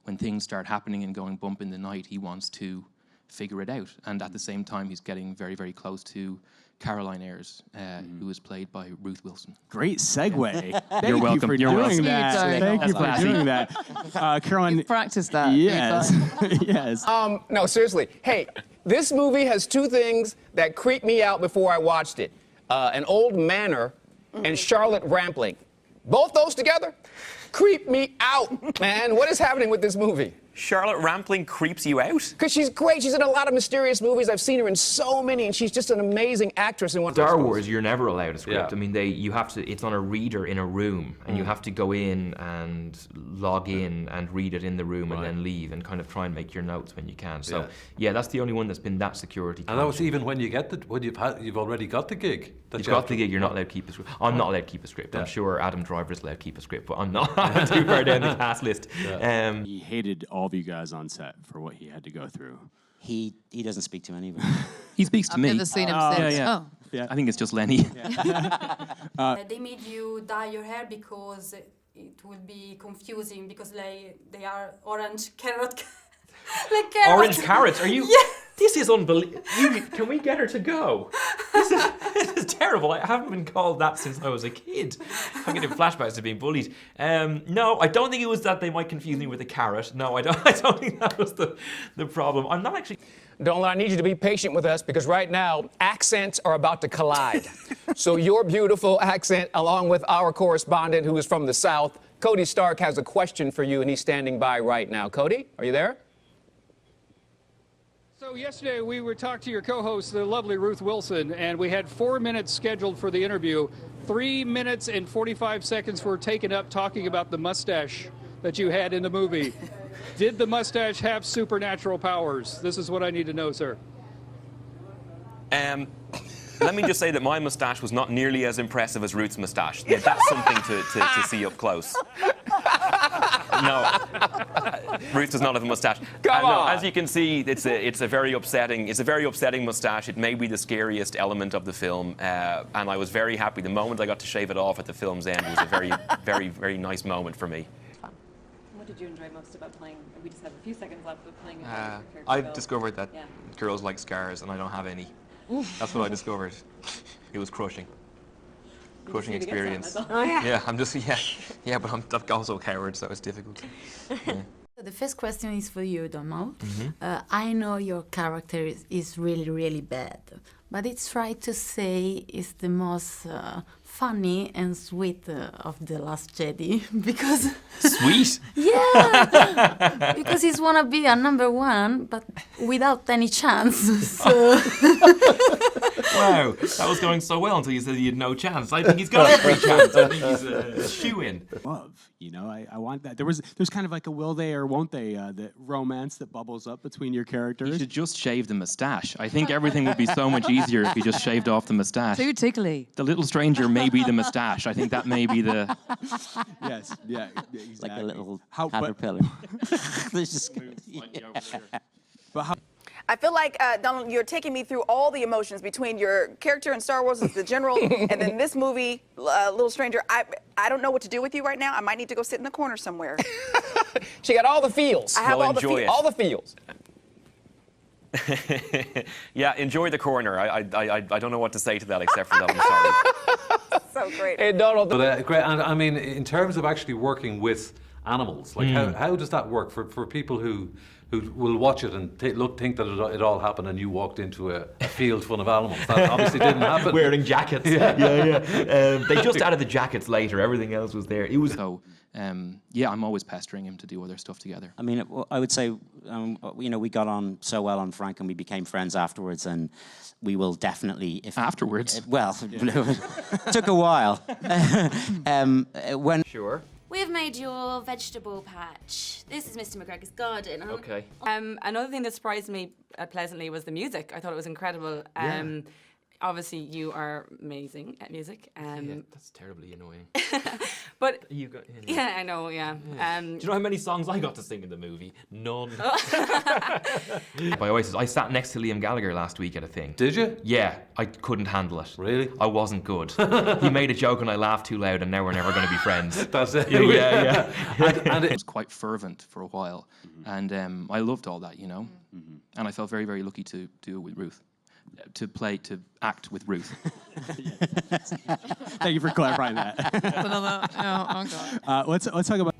when things start happening and going bump in the night, he wants to figure it out. And at the same time, he's getting very, very close to Caroline Ayres, who is played by Ruth Wilson. Great segue. You're welcome. Thank you for doing that. Thank you for doing that. Caroline. You've practiced that. Yes. Yes. No, seriously. Hey, this movie has two things that creeped me out before I watched it. An old manor and Charlotte Rampling. Both those together creep me out, man. What is happening with this movie? Charlotte Rampling creeps you out? Because she's great. She's in a lot of mysterious movies. I've seen her in so many, and she's just an amazing actress. In Star Wars, you're never allowed a script. Yeah. I mean, you have to. It's on a reader in a room, and you have to go in and log in and read it in the room, and then leave, and kind of try and make your notes when you can. So, yeah, that's the only one that's been that security. And that was even when you get you've already got the gig. You've got the gig. You're not allowed to keep a script. I'm not allowed to keep a script. I'm sure Adam Driver's allowed to keep a script, but I'm not. I'm too far down the cast list. He hated all of you guys on set for what he had to go through. He doesn't speak to anyone. He speaks to me. I've never seen him since. Yeah. Oh. Yeah. I think it's just Lenny. They made you dye your hair because it would be confusing because they are orange carrot. Like carrots. Orange carrots? Are you? Yeah. This is unbelievable. Can we get her to go? This is terrible. I haven't been called that since I was a kid. I'm getting flashbacks to being bullied. No, I don't think it was that they might confuse me with a carrot. No, I don't think that was the problem. I'm not actually... Domhnall, I need you to be patient with us because right now, accents are about to collide. So your beautiful accent, along with our correspondent who is from the South, Cody Stark, has a question for you, and he's standing by right now. Cody, are you there? So yesterday we were talking to your co-host, the lovely Ruth Wilson, and we had 4 minutes scheduled for the interview. 3 minutes and 45 seconds were taken up talking about the mustache that you had in the movie. Did the mustache have supernatural powers? This is what I need to know, sir. Let me just say that my moustache was not nearly as impressive as Ruth's moustache. Yeah, that's something to see up close. No, Ruth does not have a moustache. Come on. No, as you can see, it's a very upsetting moustache. It may be the scariest element of the film, and I was very happy. The moment I got to shave it off at the film's end was a very, very, very nice moment for me. What did you enjoy most about playing? We just have a few seconds left of playing a character. I discovered that girls like scars, and I don't have any. That's what I discovered. It was crushing. Crushing experience. Yeah, I'm just, but I'm also a coward, so it's difficult. Yeah. The first question is for you, Domhnall. I know your character is really, really bad, but it's right to say it's the most funny and sweet of the Last Jedi because... Sweet? Yeah, because he's wanna be a #1, but without any chance. So. Wow, that was going so well until you said he had no chance. I think he's got every chance. I think he's a shoo-in. Love, you know, I want that. There's kind of like a will they or won't they, the romance that bubbles up between your characters. You should just shave the moustache. I think everything would be so much easier if you just shaved off the moustache. Too tickly. The little stranger may be the moustache. I think that may be the... Yes, yeah, exactly. Like a little caterpillar. But how... I feel like, Domhnall, you're taking me through all the emotions between your character in Star Wars as the general and then this movie, Little Stranger. I don't know what to do with you right now. I might need to go sit in the corner somewhere. She got all the feels. I have all the feels. Yeah, enjoy the corner. I don't know what to say to that except for that. I'm sorry. So great. Hey, Domhnall. But great, and I mean, in terms of actually working with animals, like how does that work for people who will watch it and think that it all happened and you walked into a field full of animals? That obviously didn't happen. Wearing jackets. Yeah. They just added the jackets later. Everything else was there. It was. So, yeah, I'm always pestering him to do other stuff together. I mean, I would say, you know, we got on so well on Frank and we became friends afterwards, and we will definitely... Afterwards? Well, it took a while. Sure. We've made your vegetable patch. This is Mr. McGregor's garden. Okay. Another thing that surprised me pleasantly was the music. I thought it was incredible. obviously you are amazing at music. Yeah, that's terribly annoying. But you got. yeah, I know. Yeah. Do you know how many songs I got to sing in the movie? None. By Oasis, I sat next to Liam Gallagher last week at a thing. Did you? Yeah, I couldn't handle it. Really? I wasn't good. He made a joke and I laughed too loud, and now we're never going to be friends. That's it. Yeah. And it was quite fervent for a while, and I loved all that, you know. And I felt very, very lucky to do it with Ruth, to act with Ruth. Thank you for clarifying that. Let's talk about.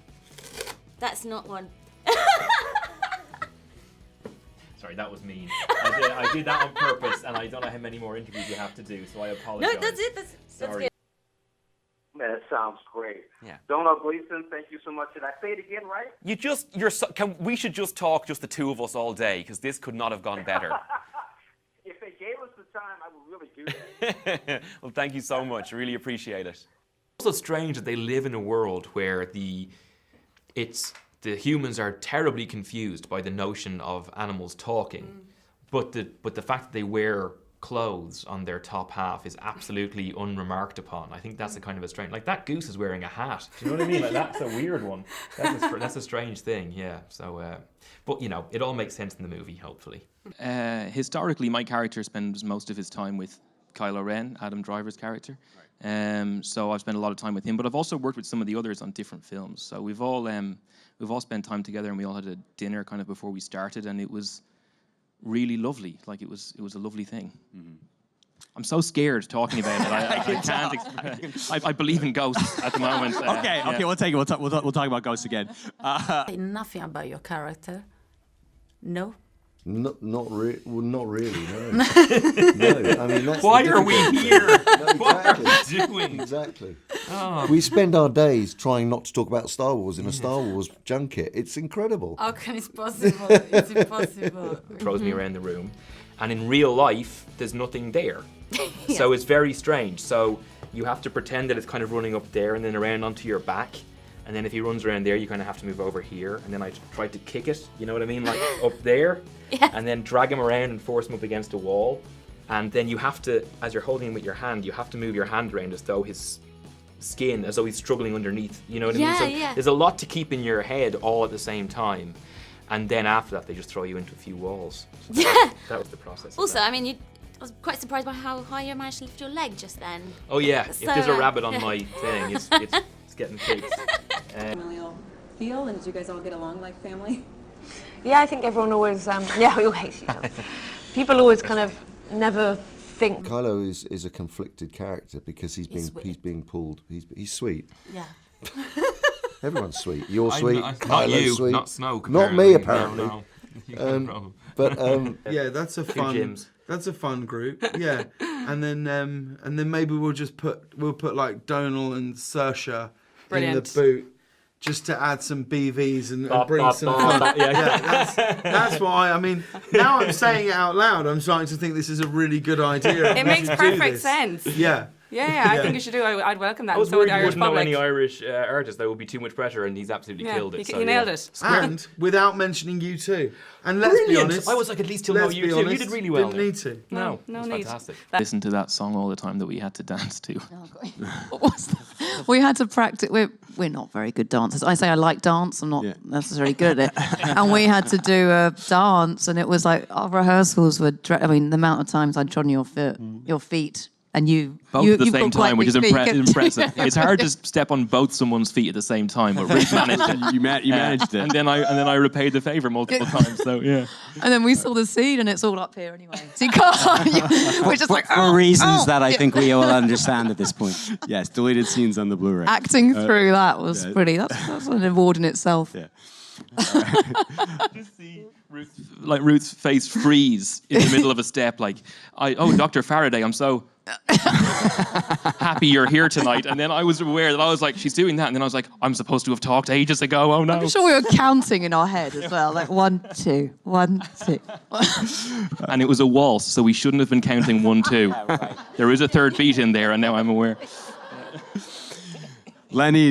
That's not one. Sorry, that was mean. I did that on purpose, and I don't know how many more interviews you have to do, so I apologize. No, that's it. That's Sorry. good. Man, that sounds great. Yeah. Domhnall Gleeson, thank you so much. Did I say it again right? We should just talk, just the two of us all day, because this could not have gone better. If they gave us the time, I would really do that. Well, thank you so much. Really appreciate it. It's also strange that they live in a world where the humans are terribly confused by the notion of animals talking, but the fact that they wear clothes on their top half is absolutely unremarked upon. I think that's a kind of a strange, like that goose is wearing a hat. Do you know what I mean? Like that's a weird one. That's a strange thing. Yeah. So, but you know, it all makes sense in the movie, hopefully. Historically, my character spends most of his time with Kylo Ren, Adam Driver's character. So I've spent a lot of time with him, but I've also worked with some of the others on different films. So we've all spent time together, and we all had a dinner kind of before we started, and it was really lovely. Like it was a lovely thing. I'm so scared talking about it. I can't. I believe in ghosts at the moment. Okay, we'll take it. We'll talk about ghosts again. Nothing about your character. No. Not really. No. No. I mean, that's why are we here? No, What are we doing? Exactly. Oh. We spend our days trying not to talk about Star Wars in a Star Wars junket. It's incredible. How can it possible? It's impossible. Throws me around the room, and in real life, there's nothing there. So it's very strange. So you have to pretend that it's kind of running up there and then around onto your back. And then if he runs around there, you kind of have to move over here. And then I tried to kick it, you know what I mean? Like up there. Yeah. And then drag him around and force him up against a wall. And then you have to, as you're holding him with your hand, you have to move your hand around as though his skin, as though he's struggling underneath. You know what I mean? So there's a lot to keep in your head all at the same time. And then after that, they just throw you into a few walls. So that was the process. Also, I mean, I was quite surprised by how high you managed to lift your leg just then. Oh yeah, So, if there's a rabbit on my thing, it's getting fixed. Familial feel, and did you guys all get along like family? Yeah, I think everyone always, people always kind of never think. Kylo is a conflicted character because he's being pulled. He's sweet. Yeah. Everyone's sweet. You're sweet. Not you, sweet. not Snoke. Not me, apparently. No. But yeah, that's a fun. That's a fun group. Yeah, and then maybe we'll put like Domhnall and Saoirse in the boot. Just to add some BVs and bring some fun. That's why, I mean, now I'm saying it out loud, I'm starting to think this is a really good idea. It makes perfect sense. Yeah. Yeah, I think you should do. I'd welcome that. I was So would worried the you Irish wouldn't know public. any Irish artists. That would be too much pressure, and he's absolutely killed it. He nailed it. And without mentioning you two. And let's be Brilliant. honest. I was like, at least he'll know you too. You did really well. Didn't need to. No That's need. fantastic. Listen to that song all the time that we had to dance to. What was that? We had to practice. We're not very good dancers. I say I like dance. I'm not necessarily good at it. And we had to do a dance, and it was like our rehearsals were. I mean, the amount of times I'd trod on your feet, and you Both you, at the you've same got quite time, which is big feet. impressive. It's hard to step on both someone's feet at the same time, but Ruth managed it. You managed it. And then I repaid the favor multiple times. So yeah. And then we saw the scene, and it's all up here anyway. So you can't. We're just like For reasons that I think we all yeah. understand at this point. Yes, deleted scenes on the Blu-ray. Acting through that was pretty. That's an award in itself. Yeah. Just see Ruth's face freeze in the middle of a step. Like, Dr. Faraday, I'm so happy you're here tonight. And then I was aware that I was like, she's doing that. And then I was like, I'm supposed to have talked ages ago. Oh no. I'm sure we were counting in our head as well. Like 1, 2, 1, 2. And it was a waltz, so we shouldn't have been counting 1, 2. There is a third beat in there, and now I'm aware. Lenny.